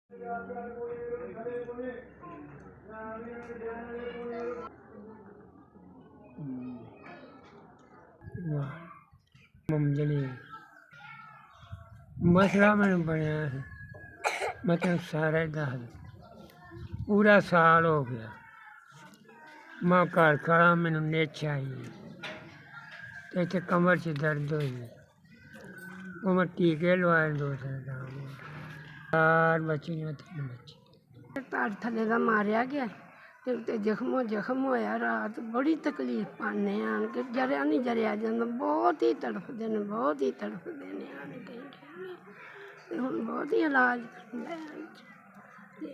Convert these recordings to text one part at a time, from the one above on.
मंजली मसला मैंने बनया है, मतलब सारा दस पूरा साल हो गया। मैं घर खड़ा, मैनू निच आई तो इतने कमर च दर्द हुई, वो मैं टीके लवाए 2 दिन। 4 बच्चे ने 3 बच्चे तार थले का मारिया गया ते जख्म होया। रात बड़ी तकलीफ पाने आन के जरिया नहीं जरिया जाता, बहुत ही तड़फते ने, बहुत ही तड़फते ने आन के हुण बहुत ही इलाज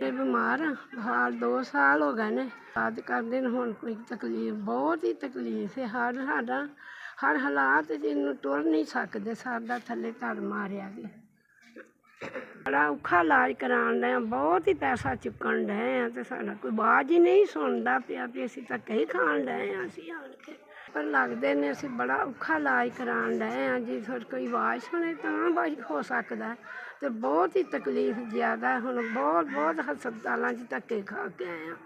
बीमार हाल 2 साल हो गए ने। इलाज करते हैं हुण कोई तकलीफ, बहुत ही तकलीफ है। हर हालात जिन्होंने टुर नहीं सकते, सादा थले धड़ मारिया गया। बड़ा औखा इलाज करान डे, बहुत ही पैसा चुकन डे तो साडा कोई आवाज ही नहीं सुनता पिया भी असीं धक्के ही खान डे असीं आन के। पर लगते ने असीं बड़ा औखा इलाज करान डे जी, फिर कोई आवाज सुने तां बच हो सकता है। तो बहुत ही तकलीफ ज़्यादा हुण बहुत हस्पतालों च धक्के खा के आए हैं।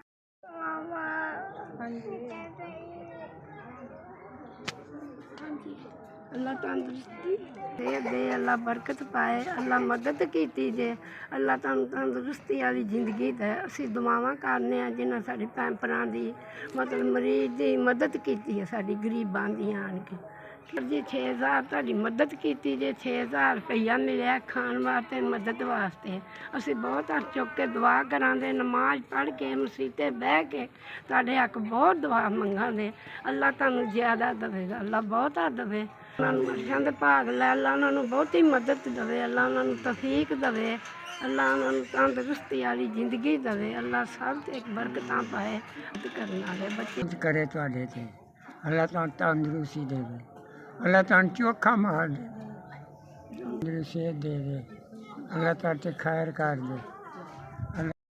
अल्लाह तंदुरुस्ती दे, अल्लाह बरकत पाए, अल्लाह मदद की जे, अल्लाह तंदुरुस्ती वाली जिंदगी दे। असीं दुआवां करने जिन्हें साडी भैन भरां दी मतलब मरीज की मदद की है, साडी गरीबां दी आन के जी 6000 तुहाडी मदद की जे। 6000 रुपया मिलिया खाण वास्ते, मदद वास्ते। असीं बहुत हथ चुक के दुआ करांदे, नमाज पढ़ के मसीते बह के तुहाडे हक बहुत दुआ मंगांदे। अल्लाह तुहानूं ज़्यादा देवेगा, अल्लाह बहुता देवे। उन्होंने मर्शां दे भाग लै, अल्लाह उन्होंने बहुती मदद देवे, अल्लाह उन्होंने तौफीक देवे, अल्लाह उन्होंने तंदुरुस्ती वाली जिंदगी देवे, अल्लाह सब ते बरकतां पाए करने वाले बच्चे करे तुहाडे ते। अल्लाह तुहानूं तंदुरुस्ती देवे, अल्लाह तुहानूं चोखा मार दे, सेहत दे, अल्लाह तुहाडे ते खैर कर दे।